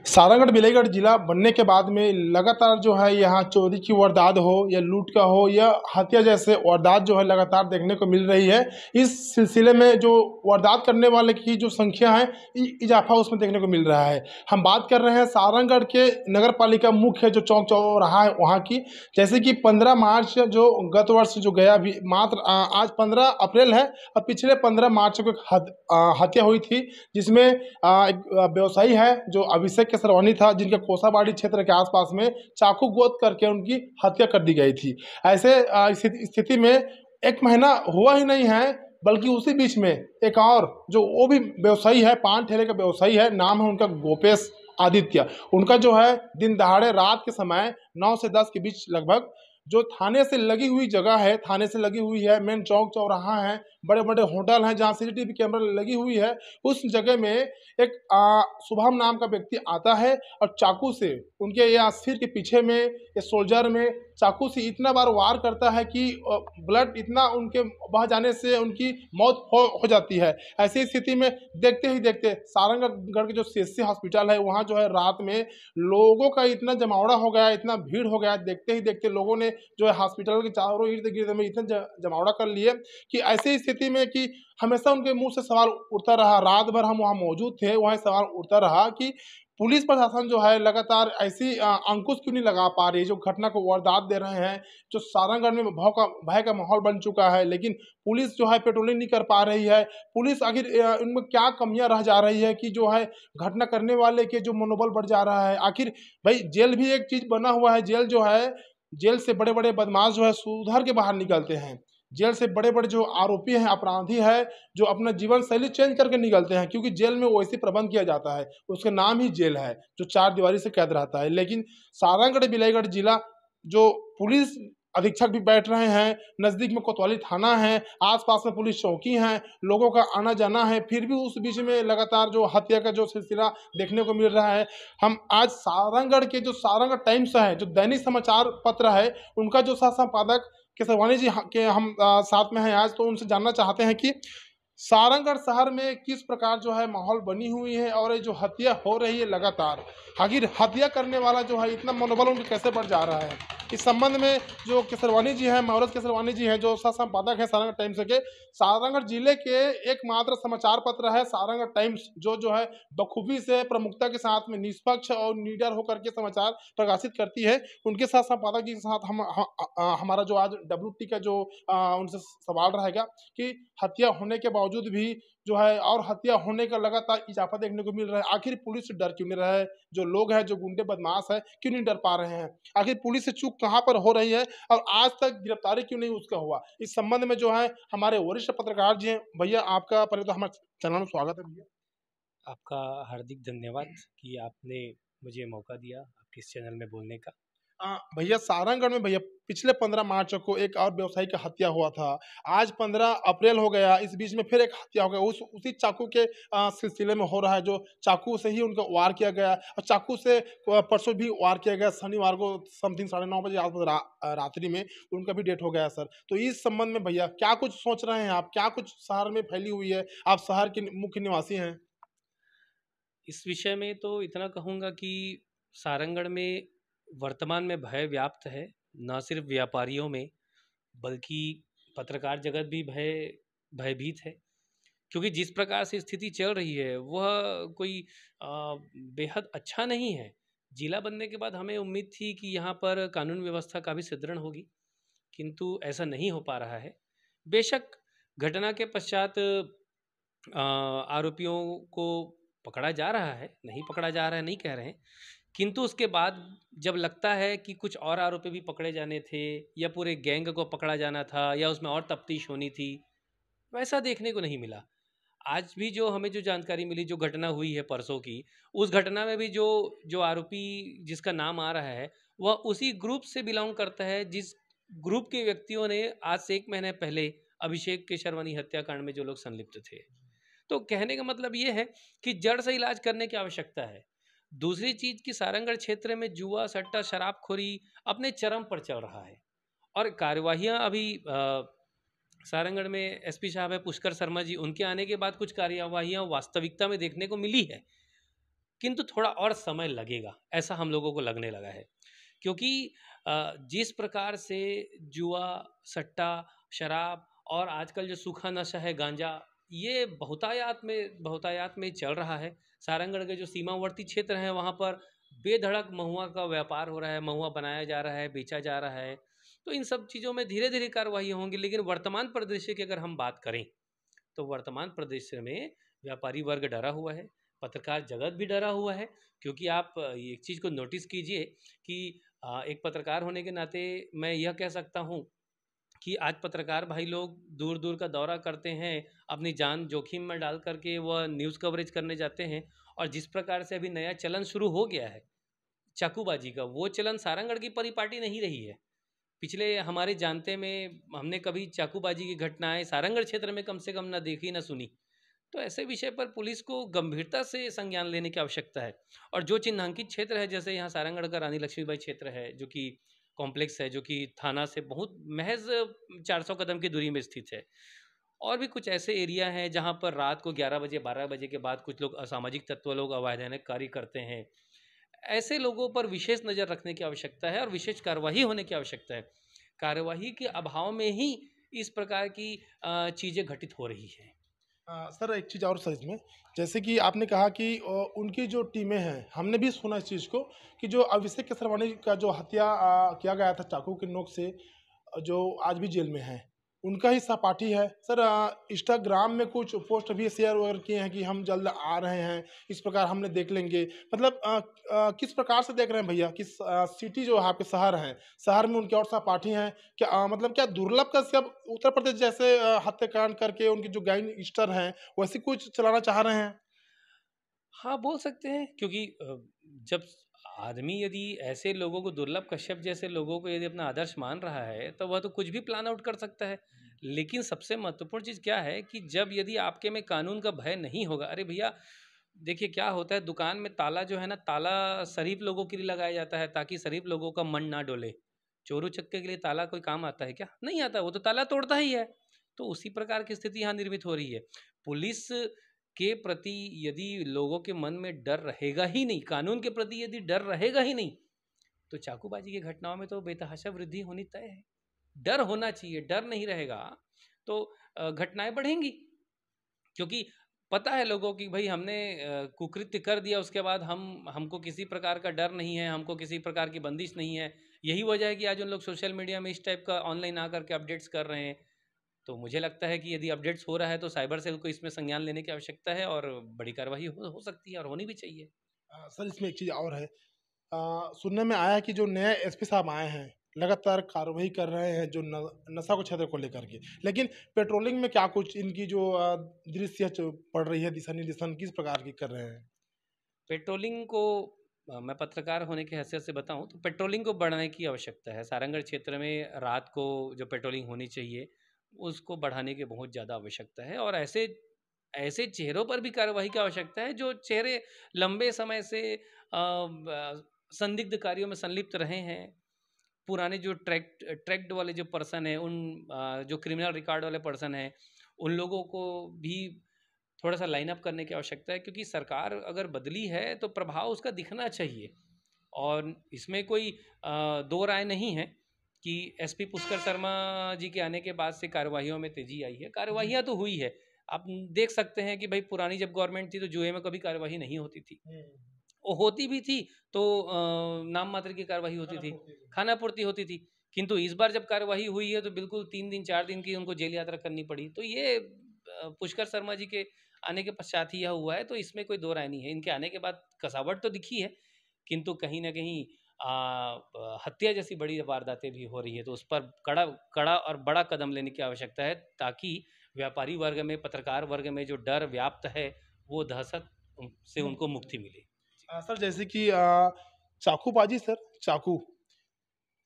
सारंगढ़ बिलाईगढ़ जिला बनने के बाद में लगातार जो है यहाँ चोरी की वारदात हो या लूट का हो या हत्या जैसे वारदात जो है लगातार देखने को मिल रही है। इस सिलसिले में जो वारदात करने वाले की जो संख्या है इजाफा उसमें देखने को मिल रहा है। हम बात कर रहे हैं सारंगढ़ के नगर पालिका मुख्य जो चौक चौराहा है वहाँ की। जैसे कि 15 मार्च जो गत वर्ष जो गया भी मात्र आज 15 अप्रैल है और पिछले 15 मार्च को एक हत्या हुई थी, जिसमें एक व्यवसायी है जो अभिषेक केसरवानी था, जिनके कोसाबाड़ी क्षेत्र के आसपास में चाकू गोद करके उनकी हत्या कर दी गई थी। ऐसे स्थिति में एक महीना हुआ ही नहीं है, बल्कि उसी बीच में एक और जो वो भी व्यवसायी है, पान ठेले का व्यवसायी है, नाम है उनका गोपेश आदित्य। उनका जो है दिन दहाड़े रात के समय 9 से 10 के बीच लगभग जो थाने से लगी हुई जगह है, थाने से लगी हुई है, मेन चौक चौराहा है, बड़े बड़े होटल हैं जहाँ सीसीटीवी कैमरा लगी हुई है, उस जगह में एक शुभम नाम का व्यक्ति आता है और चाकू से उनके या सिर के पीछे में या शोल्डर में चाकू से इतना बार वार करता है कि ब्लड इतना उनके बह जाने से उनकी मौत हो जाती है। ऐसी स्थिति में देखते ही देखते सारंगढ़ के जो सीएससी हॉस्पिटल है वहाँ जो है रात में लोगों का इतना जमावड़ा हो गया, इतना भीड़ हो गया, देखते ही देखते लोगों ने जो है हॉस्पिटल के चारों इर्द गिर्द में इतना जमावड़ा कर लिए कि ऐसी स्थिति में कि हमेशा उनके मुंह से सवाल उठता रहा। रात भर हम वहाँ मौजूद थे, वहाँ सवाल उठता रहा कि पुलिस प्रशासन जो है लगातार ऐसी अंकुश क्यों नहीं लगा पा रही, जो घटना को वारदात दे रहे हैं, जो सारंगढ़ में भय का माहौल बन चुका है, लेकिन पुलिस जो है पेट्रोलिंग नहीं कर पा रही है। पुलिस आखिर इनमें क्या कमियां रह जा रही है कि जो है घटना करने वाले के जो मनोबल बढ़ जा रहा है। आखिर भाई जेल भी एक चीज बना हुआ है, जेल जो है, जेल से बड़े बड़े बदमाश जो है सुधर के बाहर निकलते हैं। जेल से बड़े बड़े जो आरोपी हैं, अपराधी है, जो अपना जीवन शैली चेंज करके निकलते हैं, क्योंकि जेल में वैसे प्रबंध किया जाता है, उसका नाम ही जेल है, जो चार दीवारी से कैद रहता है। लेकिन सारंगढ़ बिलाईगढ़ जिला जो पुलिस अधीक्षक भी बैठ रहे हैं, नजदीक में कोतवाली थाना है, आसपास में पुलिस चौकी है, लोगों का आना जाना है, फिर भी उस बीच में लगातार जो हत्या का जो सिलसिला देखने को मिल रहा है। हम आज सारंगढ़ के जो सारंगढ़ टाइम्स है, जो दैनिक समाचार पत्र है, उनका जो सह संपादक केसरवानी जी के हम साथ में हैं आज, तो उनसे जानना चाहते हैं कि सारंगढ़ शहर में किस प्रकार जो है माहौल बनी हुई है और ये जो हत्या हो रही है लगातार, आखिर हत्या करने वाला जो है इतना मनोबल उनका कैसे बढ़ जा रहा है। इस संबंध में जो केसरवानी जी हैं, महाराज केसरवानी जी हैं, जो सह संपादक हैं सारंगढ़ टाइम्स के, सारंगढ़ जिले के एकमात्र समाचार पत्र है सारंगढ़ टाइम्स, जो है बखूबी से प्रमुखता के साथ में निष्पक्ष और निडर होकर के समाचार प्रकाशित करती है। उनके साथ संपादक जी के साथ हमारा जो आज WT का जो उनसे सवाल रहेगा कि हत्या होने के बावजूद भी जो है और हत्या होने का लगातार इजाफा देखने को मिल रहा है। आखिर पुलिस से डर क्यों नहीं रहा है? जो लोग हैं, जो गुंडे बदमाश है, क्यों नहीं डर पा रहे हैं? आखिर पुलिस से चूक कहाँ पर हो रही है और आज तक गिरफ्तारी क्यों नहीं उसका हुआ? इस संबंध में जो है हमारे वरिष्ठ पत्रकार जी हैं। भैया आपका पहले तो हमारे चैनल में स्वागत है भैया। आपका हार्दिक धन्यवाद कि आपने मुझे मौका दिया आपके इस चैनल में बोलने का। भैया सारंगढ़ में भैया पिछले 15 मार्च को एक और व्यवसायी का हत्या हुआ था। आज 15 अप्रैल हो गया, इस बीच में फिर एक हत्या हो गया, उसी चाकू के सिलसिले में हो रहा है, जो चाकू से ही उनका वार किया गया और चाकू से परसों भी वार किया गया, शनिवार को समथिंग 9:30 बजे आसपास रात्रि में उनका भी डेथ हो गया सर। तो इस संबंध में भैया क्या कुछ सोच रहे हैं आप? क्या कुछ शहर में फैली हुई है? आप शहर के मुख्य निवासी हैं। इस विषय में तो इतना कहूँगा कि सारंगढ़ में वर्तमान में भय व्याप्त है, न सिर्फ व्यापारियों में बल्कि पत्रकार जगत भी भयभीत है, क्योंकि जिस प्रकार से स्थिति चल रही है वह कोई बेहद अच्छा नहीं है। जिला बनने के बाद हमें उम्मीद थी कि यहाँ पर कानून व्यवस्था काफ़ी सुदृढ़ होगी, किंतु ऐसा नहीं हो पा रहा है। बेशक घटना के पश्चात आरोपियों को पकड़ा जा रहा है, नहीं पकड़ा जा रहा है नहीं कह रहे हैं, किंतु उसके बाद जब लगता है कि कुछ और आरोपी भी पकड़े जाने थे या पूरे गैंग को पकड़ा जाना था या उसमें और तफ्तीश होनी थी, वैसा देखने को नहीं मिला। आज भी जो हमें जो जानकारी मिली, जो घटना हुई है परसों की, उस घटना में भी जो जो आरोपी जिसका नाम आ रहा है वह उसी ग्रुप से बिलोंग करता है जिस ग्रुप के व्यक्तियों ने आज से 1 महीने पहले अभिषेक केशरवानी हत्याकांड में जो लोग संलिप्त थे। तो कहने का मतलब ये है कि जड़ से इलाज करने की आवश्यकता है। दूसरी चीज़ कि सारंगढ़ क्षेत्र में जुआ, सट्टा, शराबखोरी अपने चरम पर चल रहा है और कार्यवाहियाँ अभी सारंगढ़ में एसपी साहब है पुष्कर शर्मा जी, उनके आने के बाद कुछ कार्यवाहियाँ वास्तविकता में देखने को मिली है किंतु थोड़ा और समय लगेगा, ऐसा हम लोगों को लगने लगा है। क्योंकि जिस प्रकार से जुआ, सट्टा, शराब और आजकल जो सूखा नशा है गांजा, ये बहुतायात में चल रहा है। सारंगढ़ के जो सीमावर्ती क्षेत्र हैं वहाँ पर बेधड़क महुआ का व्यापार हो रहा है, महुआ बनाया जा रहा है, बेचा जा रहा है। तो इन सब चीज़ों में धीरे धीरे कार्रवाई होंगी। लेकिन वर्तमान परिदृश्य की अगर हम बात करें तो वर्तमान परिदृश्य में व्यापारी वर्ग डरा हुआ है, पत्रकार जगत भी डरा हुआ है। क्योंकि आप एक चीज़ को नोटिस कीजिए कि एक पत्रकार होने के नाते मैं यह कह सकता हूँ कि आज पत्रकार भाई लोग दूर दूर का दौरा करते हैं, अपनी जान जोखिम में डाल करके वह न्यूज़ कवरेज करने जाते हैं। और जिस प्रकार से अभी नया चलन शुरू हो गया है चाकूबाजी का, वो चलन सारंगढ़ की परिपाटी नहीं रही है। पिछले हमारे जानते में हमने कभी चाकूबाजी की घटनाएं सारंगढ़ क्षेत्र में कम से कम ना देखी ना सुनी। तो ऐसे विषय पर पुलिस को गंभीरता से संज्ञान लेने की आवश्यकता है। और जो चिन्हांकित क्षेत्र है, जैसे यहाँ सारंगढ़ का रानी लक्ष्मीबाई क्षेत्र है, जो कि कॉम्प्लेक्स है, जो कि थाना से बहुत महज 400 कदम की दूरी में स्थित है। और भी कुछ ऐसे एरिया हैं जहाँ पर रात को 11 बजे 12 बजे के बाद कुछ लोग असामाजिक तत्व लोग अवैधानिक कार्य करते हैं। ऐसे लोगों पर विशेष नज़र रखने की आवश्यकता है और विशेष कार्यवाही होने की आवश्यकता है। कार्यवाही के अभाव में ही इस प्रकार की चीज़ें घटित हो रही हैं। सर एक चीज़ और सर इसमें, जैसे कि आपने कहा कि उनकी जो टीमें हैं, हमने भी सुना इस चीज़ को कि जो अभिषेक केसरवानी का जो हत्या किया गया था चाकू की नोक से, जो आज भी जेल में है, उनका ही सहपाठी है। सर इंस्टाग्राम में कुछ पोस्ट भी शेयर वगैरह किए हैं कि हम जल्द आ रहे हैं, इस प्रकार हमने देख लेंगे। मतलब किस प्रकार से देख रहे हैं भैया कि सिटी जो है आपके शहर हैं, शहर में उनके और सहपाठी हैं क्या? मतलब क्या दुर्लभ का सब उत्तर प्रदेश जैसे हत्याकांड करके उनकी जो गैंगस्टर हैं वैसे कुछ चलाना चाह रहे हैं? हाँ, बोल सकते हैं। क्योंकि जब आदमी यदि ऐसे लोगों को, दुर्लभ कश्यप जैसे लोगों को यदि अपना आदर्श मान रहा है, तो वह तो कुछ भी प्लान आउट कर सकता है। लेकिन सबसे महत्वपूर्ण चीज़ क्या है कि जब यदि आपके में कानून का भय नहीं होगा, अरे भैया देखिए क्या होता है, दुकान में ताला जो है ना, ताला शरीफ लोगों के लिए लगाया जाता है ताकि शरीफ लोगों का मन ना डोले। चोरू चक्के के लिए ताला कोई काम आता है क्या? नहीं आता, वो तो ताला तोड़ता ही है। तो उसी प्रकार की स्थिति यहाँ निर्मित हो रही है। पुलिस के प्रति यदि लोगों के मन में डर रहेगा ही नहीं, कानून के प्रति यदि डर रहेगा ही नहीं, तो चाकूबाजी की घटनाओं में तो बेतहाशा वृद्धि होनी तय है। डर होना चाहिए, डर नहीं रहेगा तो घटनाएं बढ़ेंगी। क्योंकि पता है लोगों की भाई हमने कुकृत्य कर दिया, उसके बाद हमको किसी प्रकार का डर नहीं है, हमको किसी प्रकार की बंदिश नहीं है। यही वजह है कि आज उन लोग सोशल मीडिया में इस टाइप का ऑनलाइन आकर के अपडेट्स कर रहे हैं। तो मुझे लगता है कि यदि अपडेट्स हो रहा है तो साइबर सेल को इसमें संज्ञान लेने की आवश्यकता है और बड़ी कार्रवाई हो सकती है और होनी भी चाहिए। सर इसमें एक चीज़ और है, सुनने में आया है कि जो नए एसपी साहब आए हैं लगातार कार्रवाई कर रहे हैं जो नशा के क्षेत्र को लेकर के, लेकिन पेट्रोलिंग में क्या कुछ इनकी जो दृश्य पड़ रही है, दिशा निर्देशन किस प्रकार की कर रहे हैं? पेट्रोलिंग को मैं पत्रकार होने की हैसियत से बताऊं तो पेट्रोलिंग को बढ़ाने की आवश्यकता है। सारंगढ़ क्षेत्र में रात को जो पेट्रोलिंग होनी चाहिए उसको बढ़ाने की बहुत ज़्यादा आवश्यकता है। और ऐसे ऐसे चेहरों पर भी कार्रवाई की आवश्यकता है जो चेहरे लंबे समय से संदिग्ध कार्यों में संलिप्त रहे हैं। पुराने जो ट्रैक्ड वाले जो पर्सन है, उन जो क्रिमिनल रिकॉर्ड वाले पर्सन हैं, उन लोगों को भी थोड़ा सा लाइन अप करने की आवश्यकता है। क्योंकि सरकार अगर बदली है तो प्रभाव उसका दिखना चाहिए। और इसमें कोई दो राय नहीं है कि एसपी पुष्कर शर्मा जी के आने के बाद से कार्रवाइयों में तेजी आई है। कार्रवाइयाँ तो हुई है। आप देख सकते हैं कि भाई पुरानी जब गवर्नमेंट थी तो जुए में कभी कार्रवाई नहीं होती थी। वो होती भी थी तो नाम मात्र की कार्रवाई होती थी, खाना पूर्ति होती थी। किंतु इस बार जब कार्रवाई हुई है तो बिल्कुल 3 दिन 4 दिन की उनको जेल यात्रा करनी पड़ी। तो ये पुष्कर शर्मा जी के आने के पश्चात ही यह हुआ है। तो इसमें कोई दो राय नहीं है। इनके आने के बाद कसावट तो दिखी है, किंतु कहीं ना कहीं हत्या जैसी बड़ी वारदातें भी हो रही है। तो उस पर कड़ा कड़ा और बड़ा कदम लेने की आवश्यकता है ताकि व्यापारी वर्ग में, पत्रकार वर्ग में जो डर व्याप्त है वो दहशत से उनको मुक्ति मिले। सर जैसे कि चाकूबाजी, सर चाकू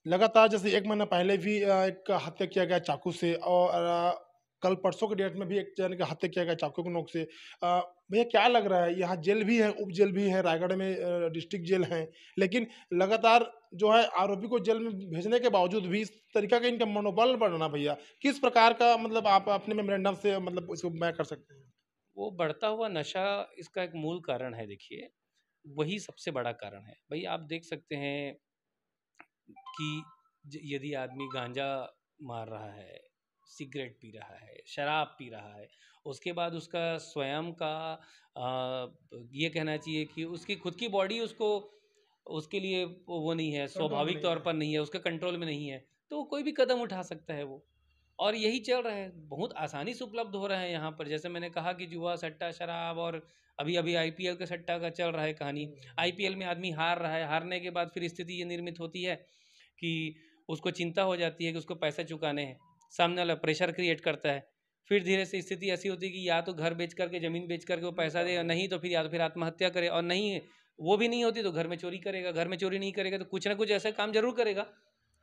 लगातार जैसे 1 महीना पहले भी एक हत्या किया गया चाकू से, और कल परसों के डेट में भी एक जन का हत्या किया गया चाकू की नोक से। भैया क्या लग रहा है, यहाँ जेल भी है, उप जेल भी है, रायगढ़ में डिस्ट्रिक्ट जेल है, लेकिन लगातार जो है आरोपी को जेल में भेजने के बावजूद भी इस तरीका का इनका मनोबल बढ़ना, भैया किस प्रकार का, मतलब आप अपने मेमोरेंडम से मतलब इसको मैं कर सकते हैं? वो बढ़ता हुआ नशा इसका एक मूल कारण है। देखिए, वही सबसे बड़ा कारण है। भाई आप देख सकते हैं कि यदि आदमी गांजा मार रहा है, सिगरेट पी रहा है, शराब पी रहा है, उसके बाद उसका स्वयं का ये कहना चाहिए कि उसकी खुद की बॉडी उसको उसके लिए वो नहीं है, कंट्रोल में स्वाभाविक नहीं तौर है। पर नहीं है, उसके कंट्रोल में नहीं है, तो कोई भी कदम उठा सकता है वो। और यही चल रहा है, बहुत आसानी से उपलब्ध हो रहा है यहाँ पर। जैसे मैंने कहा कि जुआ, सट्टा, शराब, और अभी अभी आईपीएल का सट्टा का चल रहा है कहानी। आईपीएल में आदमी हार रहा है, हारने के बाद फिर स्थिति ये निर्मित होती है कि उसको चिंता हो जाती है कि उसको पैसे चुकाने हैं, सामने वाला प्रेशर क्रिएट करता है। फिर धीरे से स्थिति ऐसी होती है कि या तो घर बेच करके, ज़मीन बेच करके वो पैसा दे, नहीं तो फिर या तो फिर आत्महत्या करे, और नहीं वो भी नहीं होती तो घर में चोरी करेगा, घर में चोरी नहीं करेगा तो कुछ ना कुछ ऐसा काम जरूर करेगा,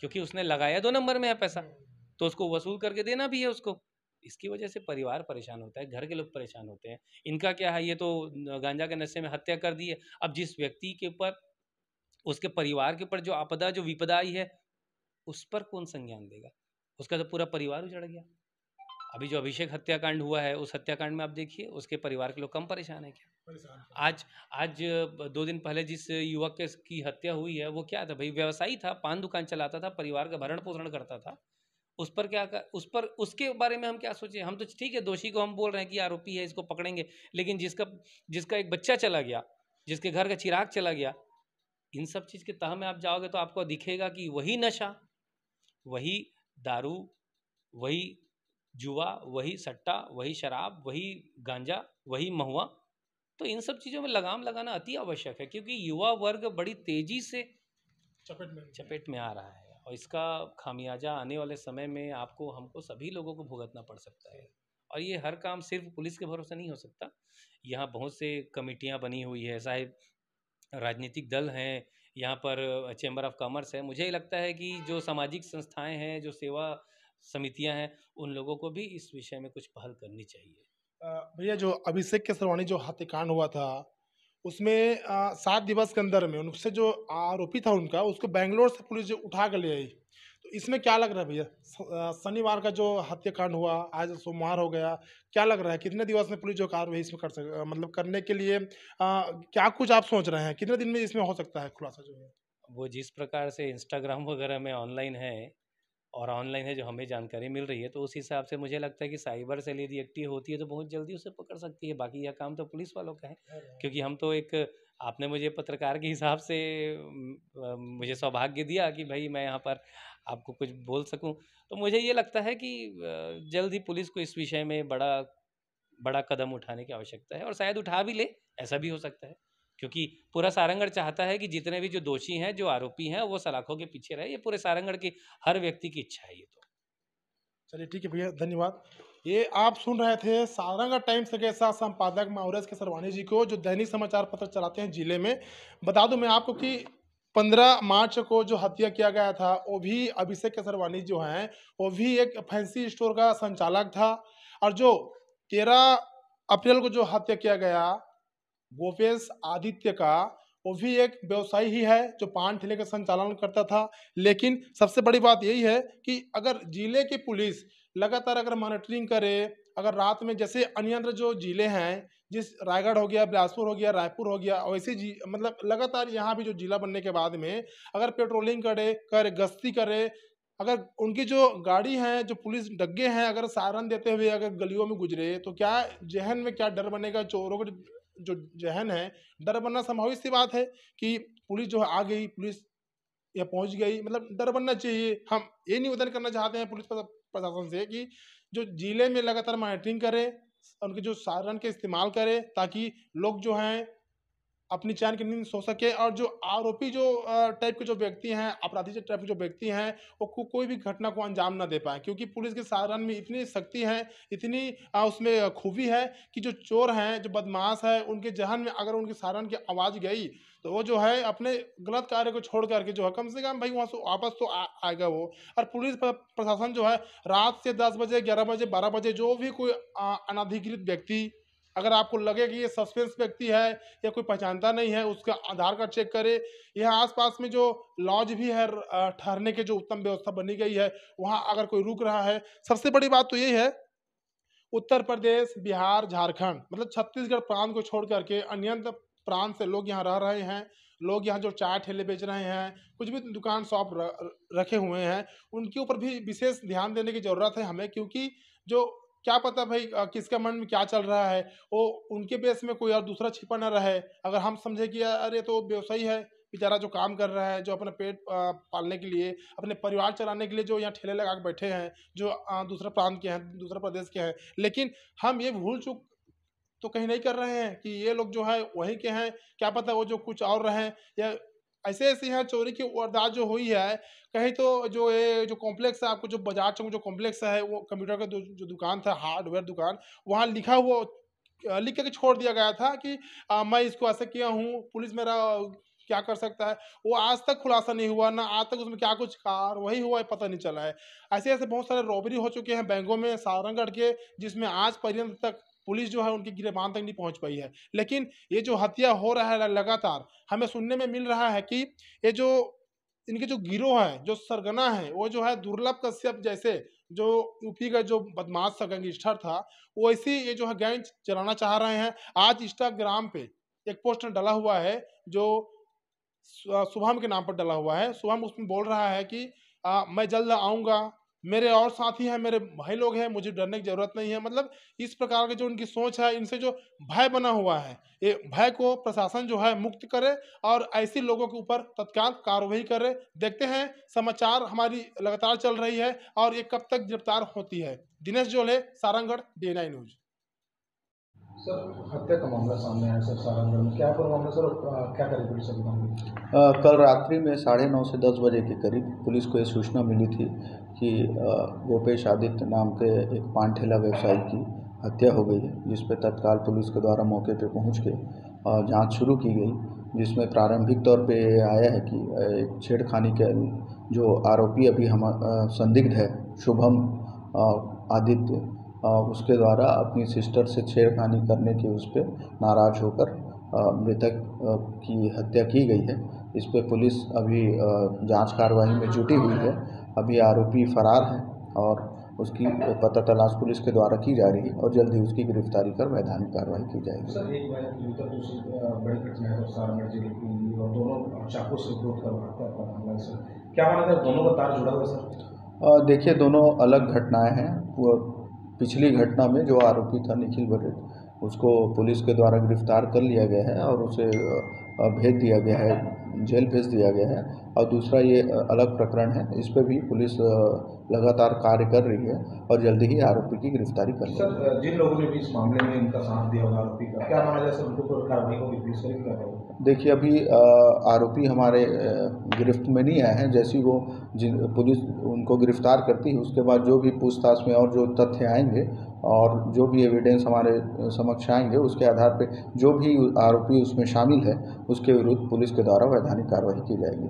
क्योंकि उसने लगाया 2 नंबर में है पैसा, तो उसको वसूल करके देना भी है उसको। इसकी वजह से परिवार परेशान होता है, घर के लोग परेशान होते हैं। इनका क्या है, ये तो गांजा के नशे में हत्या कर दी है। अब जिस व्यक्ति के ऊपर, उसके परिवार के ऊपर जो आपदा, जो विपदा आई है, उस पर कौन संज्ञान देगा? उसका तो पूरा परिवार उजड़ गया। अभी जो अभिषेक हत्याकांड हुआ है, उस हत्याकांड में आप देखिए उसके परिवार के लोग कम परेशान है क्या? परेशान है। आज आज 2 दिन पहले जिस युवक की हत्या हुई है, वो क्या था भाई? व्यवसायी था, पान दुकान चलाता था, परिवार का भरण पोषण करता था। उस पर क्या कर, उस पर उसके बारे में हम क्या सोचे? हम तो ठीक है, दोषी को हम बोल रहे हैं कि आरोपी है, इसको पकड़ेंगे, लेकिन जिसका जिसका एक बच्चा चला गया, जिसके घर का चिराग चला गया, इन सब चीज़ के तह में आप जाओगे तो आपको दिखेगा कि वही नशा, वही दारू, वही जुआ, वही सट्टा, वही शराब, वही गांजा, वही महुआ। तो इन सब चीज़ों में लगाम लगाना अति आवश्यक है, क्योंकि युवा वर्ग बड़ी तेजी से चपेट में आ रहा है, और इसका खामियाजा आने वाले समय में आपको, हमको, सभी लोगों को भुगतना पड़ सकता है। और ये हर काम सिर्फ पुलिस के भरोसे नहीं हो सकता। यहाँ बहुत से कमेटियाँ बनी हुई है, चाहे राजनीतिक दल हैं, यहाँ पर चैम्बर ऑफ कॉमर्स है। मुझे लगता है कि जो सामाजिक संस्थाएं हैं, जो सेवा समितियां हैं, उन लोगों को भी इस विषय में कुछ पहल करनी चाहिए। भैया जो अभिषेक केसरवानी जो हत्याकांड हुआ था उसमें 7 दिवस के अंदर में उनसे जो आरोपी था उनका उसको बेंगलोर से पुलिस जो उठा कर ले आई। तो इसमें क्या लग रहा है भैया, शनिवार का जो हत्याकांड हुआ आज सोमवार हो गया, क्या लग रहा है कितने दिवस में पुलिस जो कार्रवाई इसमें मतलब करने के लिए क्या कुछ आप सोच रहे हैं, कितने दिन में इसमें हो सकता है खुलासा जो है? वो जिस प्रकार से इंस्टाग्राम वगैरह में ऑनलाइन है, और ऑनलाइन है जो हमें जानकारी मिल रही है, तो उस हिसाब से मुझे लगता है कि साइबर सेल यदि एक्टिव होती है तो बहुत जल्दी उसे पकड़ सकती है। बाकी यह काम तो पुलिस वालों का है, क्योंकि हम तो एक, आपने मुझे पत्रकार के हिसाब से मुझे सौभाग्य दिया कि भाई मैं यहाँ पर आपको कुछ बोल सकूं। तो मुझे ये लगता है कि जल्द ही पुलिस को इस विषय में बड़ा बड़ा कदम उठाने की आवश्यकता है, और शायद उठा भी ले, ऐसा भी हो सकता है, क्योंकि पूरा सारंगढ़ चाहता है कि जितने भी जो दोषी हैं, जो आरोपी हैं, वो सलाखों के पीछे रहे। ये पूरे सारंगढ़ की हर व्यक्ति की इच्छा है ये तो। चलिए ठीक है भैया, धन्यवाद। ये आप सुन रहे थे सारंगढ़ टाइम्स के साथ संपादक महावरस के सरवानी जी को, जो दैनिक समाचार पत्र चलाते हैं जिले में। बता दूं मैं आपको कि 15 मार्च को जो हत्या किया गया था वो भी अभिषेक केसरवानी जो हैं वो भी एक फैंसी स्टोर का संचालक था। और जो 13 अप्रैल को जो हत्या किया गया गोपेश आदित्य का, वो भी एक व्यवसायी ही है जो पान ठेले का संचालन करता था। लेकिन सबसे बड़ी बात यही है कि अगर जिले की पुलिस लगातार अगर मॉनिटरिंग करे, अगर रात में जैसे अन्य जो जिले हैं, जिस रायगढ़ हो गया, बिलासपुर हो गया, रायपुर हो गया, वैसे जी मतलब लगातार यहाँ भी जो जिला बनने के बाद में अगर पेट्रोलिंग करे गश्ती करे, अगर उनकी जो गाड़ी है, जो पुलिस डग्गे हैं, अगर सायरन देते हुए अगर गलियों में गुजरे, तो क्या जहन में क्या डर बनेगा, चोरों का जो जहन है, डर बनना संभावित सी बात है कि पुलिस जो है आ गई, पुलिस या पहुंच गई, मतलब डर बनना चाहिए। हम ये निवेदन करना चाहते हैं पुलिस प्रशासन से कि जो जिले में लगातार मॉनिटरिंग करें, उनके जो साधन के इस्तेमाल करें, ताकि लोग जो हैं अपनी चैन की नींद सो सके। और जो आरोपी जो टाइप के जो व्यक्ति हैं, अपराधी जो टाइप के जो व्यक्ति हैं, वो कोई भी घटना को अंजाम ना दे पाए, क्योंकि पुलिस के साधन में इतनी शक्ति है, इतनी उसमें खूबी है कि जो चोर हैं, जो बदमाश है, उनके जहन में अगर उनके साधन की आवाज़ गई तो वो जो है अपने गलत कार्य को छोड़ करके जो है कम से कम भाई वहाँ से वापस तो आएगा वो। और पुलिस प्रशासन जो है रात से 10 बजे, 11 बजे, 12 बजे जो भी कोई अनधिकृत व्यक्ति, अगर आपको लगे कि ये सस्पेंस व्यक्ति है या कोई पहचानता नहीं है, उसका आधार कार्ड चेक करे। यहाँ आसपास में जो लॉज भी है, ठहरने के जो उत्तम व्यवस्था बनी गई है, वहाँ अगर कोई रुक रहा है। सबसे बड़ी बात तो यही है, उत्तर प्रदेश, बिहार, झारखंड मतलब छत्तीसगढ़ प्रांत को छोड़ करके अन्य प्रांत से लोग यहाँ रह रहे हैं, लोग यहाँ जो चाय ठेले बेच रहे हैं, कुछ भी दुकान शॉप रखे हुए हैं, उनके ऊपर भी विशेष ध्यान देने की ज़रूरत है हमें, क्योंकि जो क्या पता भाई किसके मन में क्या चल रहा है, वो उनके बेस में कोई और दूसरा छिपा ना रहे। अगर हम समझे कि अरे तो व्यवसायी है बेचारा, जो काम कर रहा है, जो अपना पेट पालने के लिए, अपने परिवार चलाने के लिए जो यहाँ ठेले लगा के बैठे हैं, जो दूसरे प्रांत के हैं, दूसरे प्रदेश के हैं, लेकिन हम ये भूल चूक तो कहीं नहीं कर रहे हैं कि ये लोग जो है वहीं के हैं, क्या पता वो जो कुछ और रहें, या ऐसे ऐसे यहाँ चोरी की वारदात जो हुई है। कहीं तो जो ये जो कॉम्प्लेक्स है, आपको जो बाजार चौक जो कॉम्प्लेक्स है, वो कंप्यूटर का जो दुकान था, हार्डवेयर दुकान, वहाँ लिखा हुआ लिख के छोड़ दिया गया था कि मैं इसको ऐसे किया हूँ, पुलिस मेरा क्या कर सकता है। वो आज तक खुलासा नहीं हुआ, ना आज तक उसमें क्या कुछ कार्रवाई हुआ है पता नहीं चला है। ऐसे ऐसे बहुत सारे रॉबरी हो चुके हैं बैंकों में सारंगढ़ के, जिसमें आज पर्यंत तक पुलिस जो है उनकी गिरफ्तार तक नहीं पहुंच पाई है। लेकिन ये जो हत्या हो रहा है लगातार, हमें सुनने में मिल रहा है कि ये जो इनके जो गिरोह है, जो सरगना है, वो जो है दुर्लभ कश्यप जैसे जो यूपी का जो बदमाश सा गैंगस्टर था, वैसे ये जो है गैंग चलाना चाह रहे हैं। आज इंस्टाग्राम पे एक पोस्ट डला हुआ है जो शुभम के नाम पर डला हुआ है। शुभम उसमें बोल रहा है कि मैं जल्द आऊँगा, मेरे और साथी हैं, मेरे भाई लोग हैं, मुझे डरने की ज़रूरत नहीं है। मतलब इस प्रकार की जो उनकी सोच है, इनसे जो भय बना हुआ है, ये भय को प्रशासन जो है मुक्त करे और ऐसे लोगों के ऊपर तत्काल कार्रवाई करे। देखते हैं, समाचार हमारी लगातार चल रही है और ये कब तक गिरफ्तार होती है। Dinesh Jole, Sarangarh, DNI news. Sir, हत्या का मामला सामने आया सर सारंगढ़ में, क्या पूरा मामला सर, क्या करें पुलिस अभी मामले? कल रात्रि में 9:30 से 10 बजे के करीब पुलिस को ये सूचना मिली थी कि गोपेश आदित्य नाम के एक पान ठेला व्यवसायी की हत्या हो गई है, जिस पर तत्काल पुलिस के द्वारा मौके पर पहुंच के जांच शुरू की गई, जिसमें प्रारंभिक तौर पे आया है कि एक छेड़खानी के जो आरोपी अभी हम संदिग्ध है शुभम आदित्य, उसके द्वारा अपनी सिस्टर से छेड़खानी करने के उस पर नाराज़ होकर मृतक की हत्या की गई है। इस पर पुलिस अभी जांच कार्रवाई में जुटी हुई है। अभी आरोपी फरार है और उसकी पता तलाश पुलिस के द्वारा की जा रही है और जल्द ही उसकी गिरफ्तारी कर वैधानिक कार्रवाई की जाएगी। सर, एक दूसरी बड़ी घटना है सारंगढ़ जिले की, और दोनों चाकू से विरोध कर हत्या का मामला है सर, क्या माना था, दोनों का तार जुड़ा हुआ सर? देखिए, दोनों अलग घटनाएं हैं। वो पिछली घटना में जो आरोपी था निखिल बरेट, उसको पुलिस के द्वारा गिरफ्तार कर लिया गया है और उसे भेज दिया गया है, जेल भेज दिया गया है। और दूसरा ये अलग प्रकरण है, इस पर भी पुलिस लगातार कार्य कर रही है और जल्दी ही आरोपी की गिरफ्तारी कर लेगी। सर, जिन लोगों ने भी इस मामले में इनका साथ दिया होगा आरोपी का, क्या माना जाए सर, उनको तो कार्रवाई होगी, पुलिस करेगी क्या? देखिए, अभी आरोपी हमारे गिरफ्त में नहीं आए हैं। जैसी वो पुलिस उनको गिरफ्तार करती है, उसके बाद जो भी पूछताछ में और जो तथ्य आएंगे और जो भी एविडेंस हमारे समक्ष आएंगे, उसके आधार पे जो भी आरोपी उसमें शामिल है, उसके विरुद्ध पुलिस के द्वारा वैधानिक कार्रवाई की जाएगी।